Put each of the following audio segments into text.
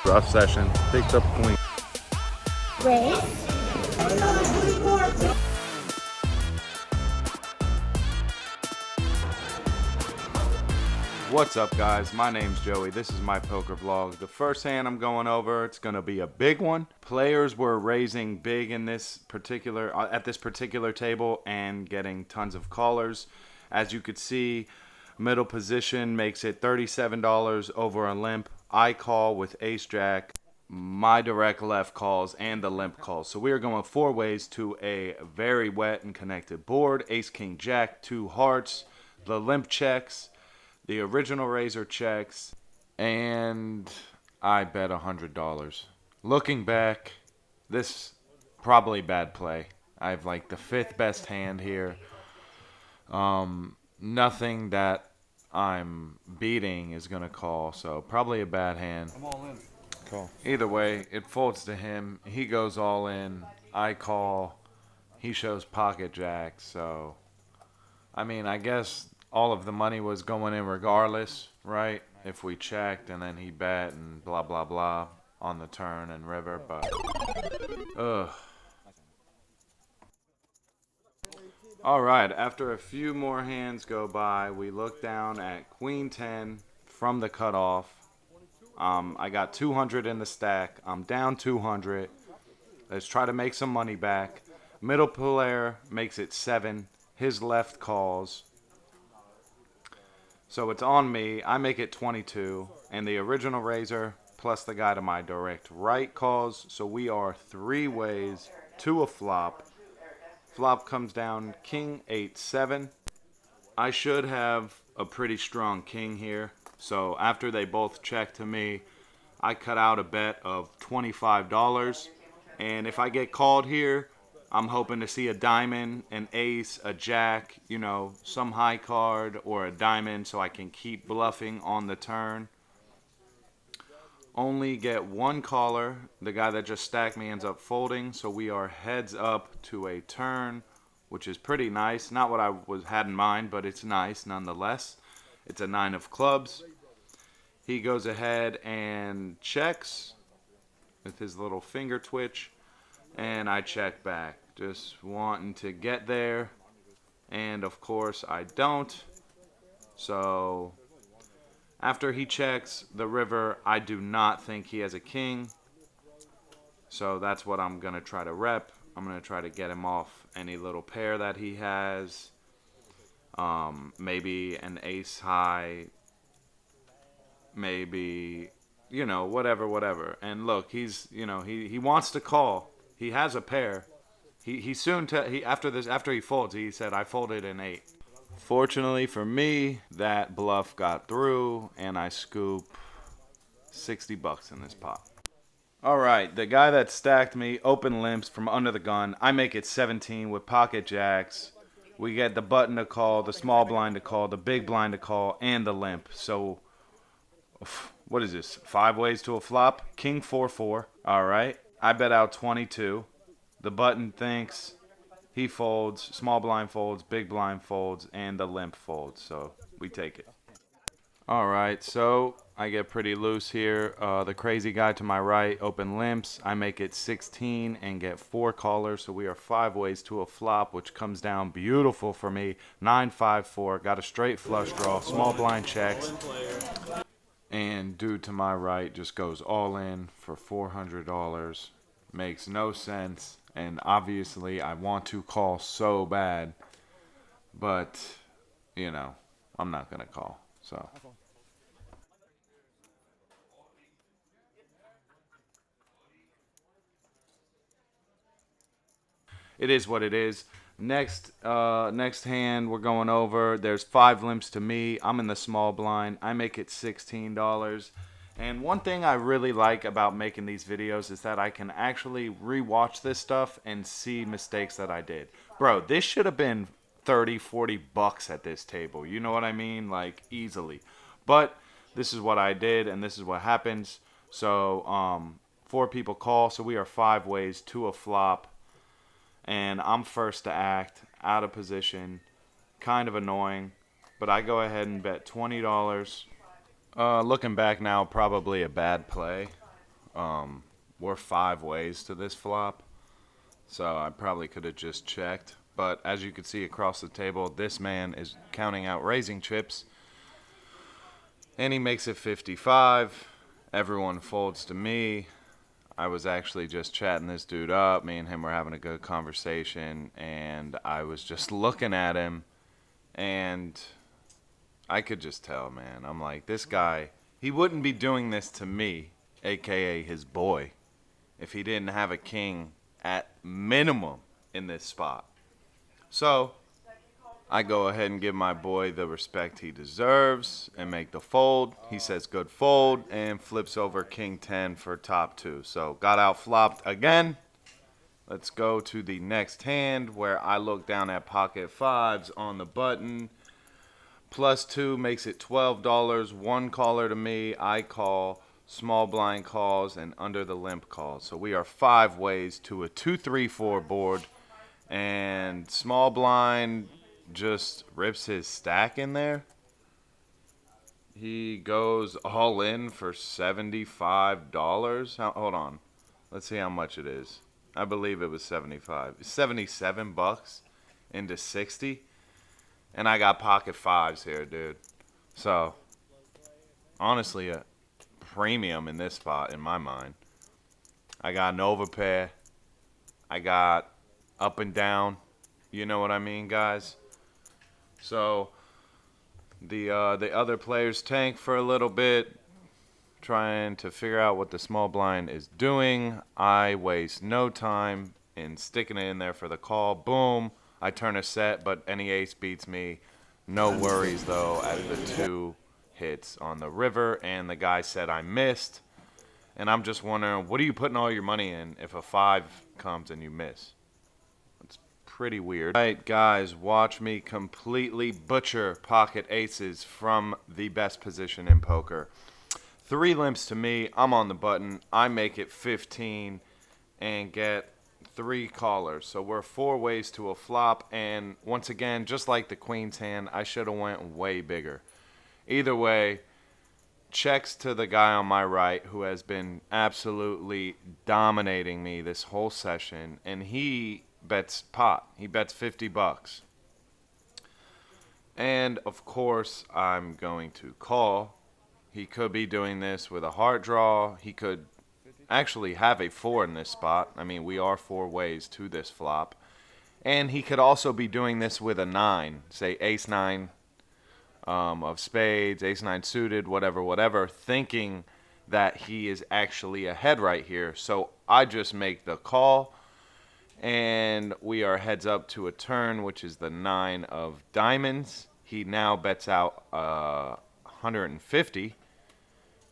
Rough session. Picked up queen. Race. What's up, guys? My name's Joey. This is my poker vlog. The first hand I'm going over, it's going to be a big one. Players were raising big in this particular at this particular table and getting tons of callers. As you could see, middle position makes it $37 over a limp. I call with ace jack. My direct left calls and the limp calls. So we are going 4 ways to a very wet and connected board. Ace king jack, 2 hearts, the limp checks, the original raiser checks, and I bet $100. Looking back, this probably bad play. I have like the 5th best hand here. Nothing that I'm beating is gonna call, so probably a bad hand. I'm all in. Call. Either way, it folds to him. He goes all in. I call. He shows pocket jack. So, I mean, I guess all of the money was going in regardless, right? If we checked and then he bet and blah, blah, blah on the turn and river, but, ugh. All right, after a few more hands go by, we look down at queen 10 from the cutoff. I got 200 in the stack. I'm down 200. Let's try to make some money back. Middle player makes it 7. His left calls. So it's on me. I make it 22. And the original raiser plus the guy to my direct right calls. So we are 3 ways to a flop. Flop comes down king 8-7. I should have a pretty strong king here. So after they both check to me, I cut out a bet of $25. And if I get called here, I'm hoping to see a diamond, an ace, a jack, you know, some high card or a diamond so I can keep bluffing on the turn. Only get 1 caller. The guy that just stacked me ends up folding. So we are heads up to a turn, which is pretty nice. Not what I had in mind, but it's nice nonetheless. It's a 9 of clubs. He goes ahead and checks with his little finger twitch, and I check back, just wanting to get there, and of course I don't. So after he checks the river, I do not think he has a king, so that's what I'm going to try to rep. I'm going to try to get him off any little pair that he has. Maybe an ace high, maybe, you know, whatever. And look, he's, you know, he wants to call. He has a pair. After he folds, he said, I folded an 8. Fortunately for me, that bluff got through, and I scoop $60 in this pot. All right, the guy that stacked me open limps from under the gun. I make it 17 with pocket jacks. We get the button to call, the small blind to call, the big blind to call, and the limp. So, what is this? 5 ways to a flop? King 4-4. All right. I bet out 22. The button thinks. He folds. Small blind folds. Big blind folds. And the limp folds. So, we take it. All right. So, I get pretty loose here. The crazy guy to my right, open limps. I make it 16 and get 4 callers. So we are 5 ways to a flop, which comes down beautiful for me. 9-5-4. Got a straight flush draw. Small blind checks. And dude to my right just goes all in for $400. Makes no sense. And obviously I want to call so bad. But, you know, I'm not going to call. So... it is what it is. Next hand we're going over. There's 5 limps to me. I'm in the small blind. I make it $16. And one thing I really like about making these videos is that I can actually rewatch this stuff and see mistakes that I did. Bro, this should have been 30, 40 bucks at this table. You know what I mean? Like, easily. But this is what I did, and this is what happens. So, 4 people call, so we are 5 ways to a flop. And I'm first to act, out of position, kind of annoying. but I go ahead and bet $20. Looking back now, probably a bad play. We're 5 ways to this flop, so I probably could have just checked. But as you can see across the table, this man is counting out raising chips, and he makes it 55. Everyone folds to me. I was actually just chatting this dude up. Me and him were having a good conversation, and I was just looking at him, and I could just tell, man. I'm like, this guy, he wouldn't be doing this to me, aka his boy, if he didn't have a king at minimum in this spot. So I go ahead and give my boy the respect he deserves and make the fold. He says good fold and flips over king 10 for top 2. So got out flopped again. Let's go to the next hand where I look down at pocket 5s on the button. +2 makes it $12. One caller to me. I call. Small blind calls and under the limp calls. So we are 5 ways to a 2-3-4 board. And small blind just rips his stack in there. He goes all in for $75. Hold on. Let's see how much it is. I believe it was 75. 77 bucks into 60. And I got pocket 5s here, dude. So, honestly, a premium in this spot in my mind. I got an overpair. I got up and down. You know what I mean, guys? So the other players tank for a little bit, trying to figure out what the small blind is doing. I waste no time in sticking it in there for the call. Boom. I turn a set, but any ace beats me. No worries, though, at the 2 hits on the river. And the guy said I missed. And I'm just wondering, what are you putting all your money in if a 5 comes and you miss? Pretty weird. Alright, guys, watch me completely butcher pocket aces from the best position in poker. 3 limps to me. I'm on the button. I make it 15 and get 3 callers. So we're 4 ways to a flop. And once again, just like the queen's hand, I should have went way bigger. Either way, checks to the guy on my right who has been absolutely dominating me this whole session, and he bets pot. He bets 50 bucks. And of course, I'm going to call. He could be doing this with a heart draw. He could actually have a 4 in this spot. I mean, we are 4 ways to this flop. And he could also be doing this with a 9, say ace 9 of spades, ace 9 suited, whatever, thinking that he is actually ahead right here. So I just make the call, and we are heads up to a turn, which is the 9 of diamonds. He now bets out 150,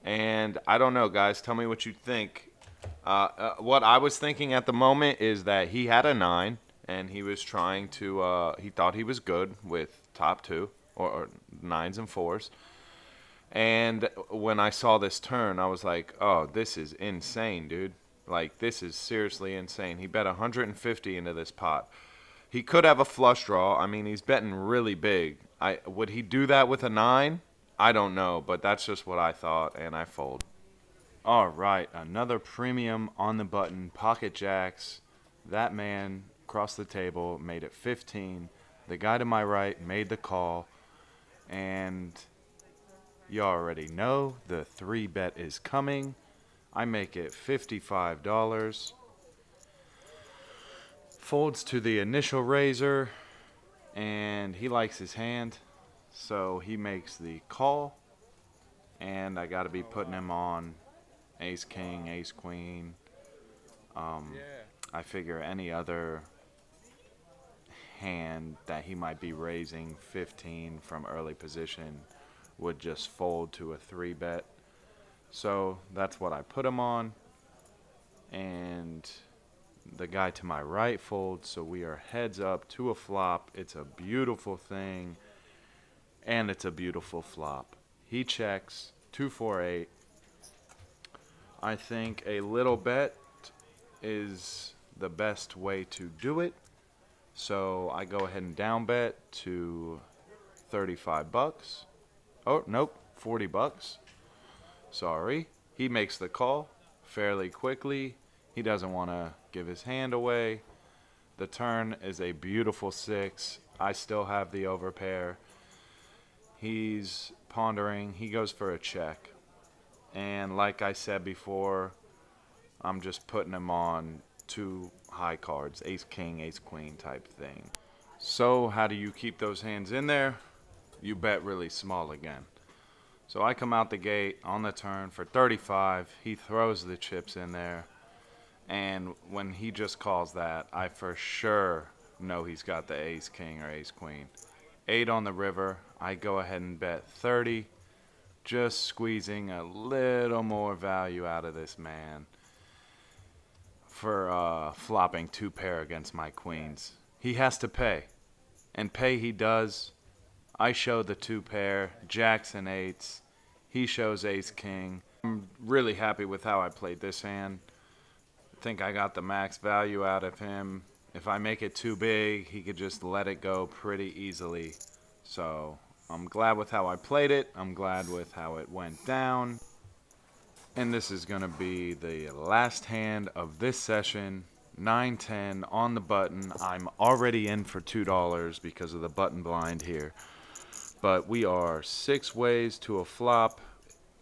and I don't know, guys. Tell me what you think. What I was thinking at the moment is that he had a 9, and he was trying to, he thought he was good with top 2, or 9s and 4s. And when I saw this turn, I was like, oh, this is insane, dude. Like, this is seriously insane. He bet 150 into this pot. He could have a flush draw. I mean, he's betting really big. Would he do that with a 9? I don't know, but that's just what I thought, and I fold. All right, another premium on the button. Pocket jacks. That man across the table made it 15. The guy to my right made the call. And you already know the 3 bet is coming. I make it $55. Folds to the initial raiser, and he likes his hand, so he makes the call. And I got to be putting him on ace king, ace queen. I figure any other hand that he might be raising 15 from early position would just fold to a 3 bet. So that's what I put him on. And the guy to my right folds, so we are heads up to a flop. It's a beautiful thing, and it's a beautiful flop. He checks 248. I think a little bet is the best way to do it. So I go ahead and down bet to 35 bucks. Oh, nope, 40 bucks. Sorry. He makes the call fairly quickly. He doesn't want to give his hand away. The turn is a beautiful 6. I still have the overpair. He's pondering. He goes for a check. And like I said before, I'm just putting him on 2 high cards, ace king, ace queen type thing. So how do you keep those hands in there? You bet really small again. So I come out the gate on the turn for 35. He throws the chips in there. And when he just calls that, I for sure know he's got the ace king or ace queen. 8 on the river. I go ahead and bet 30. Just squeezing a little more value out of this man for flopping 2 pair against my queens. He has to pay. And pay he does. I show the 2 pair, jacks and 8s. He shows ace king. I'm really happy with how I played this hand. I think I got the max value out of him. If I make it too big, he could just let it go pretty easily. So I'm glad with how I played it. I'm glad with how it went down. And this is going to be the last hand of this session. 9-10 on the button. I'm already in for $2 because of the button blind here. But we are 6 ways to a flop.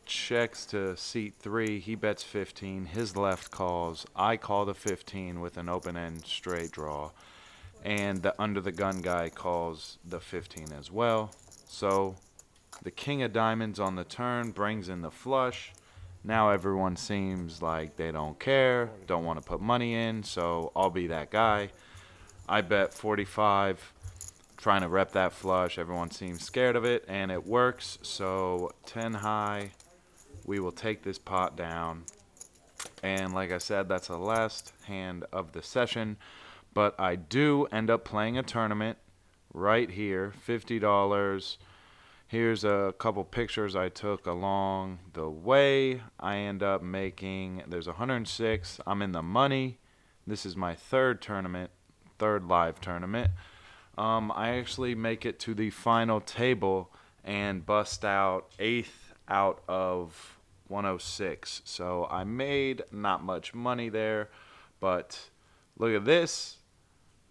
Checks to seat 3. He bets 15. His left calls. I call the 15 with an open end straight draw. And the under the gun guy calls the 15 as well. So the king of diamonds on the turn brings in the flush. Now everyone seems like they don't care, don't want to put money in, so I'll be that guy. I bet 45, trying to rep that flush. Everyone seems scared of it, and it works. So 10 high, we will take this pot down. And like I said, that's the last hand of the session. But I do end up playing a tournament right here, $50. Here's a couple pictures I took along the way. I end up making, there's 106. I'm in the money. This is my third live tournament. I actually make it to the final table and bust out 8th out of 106. So I made not much money there, but look at this.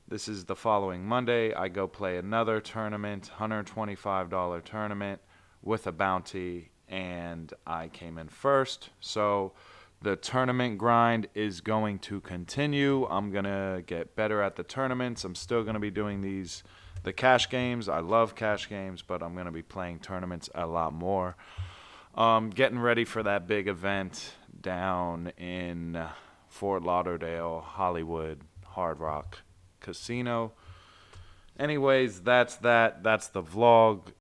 This is the following Monday. I go play another tournament, $125 tournament with a bounty, and I came in first. So the tournament grind is going to continue. I'm going to get better at the tournaments. I'm still going to be doing the cash games. I love cash games, but I'm going to be playing tournaments a lot more. Getting ready for that big event down in Fort Lauderdale, Hollywood, Hard Rock Casino. Anyways, that's that. That's the vlog.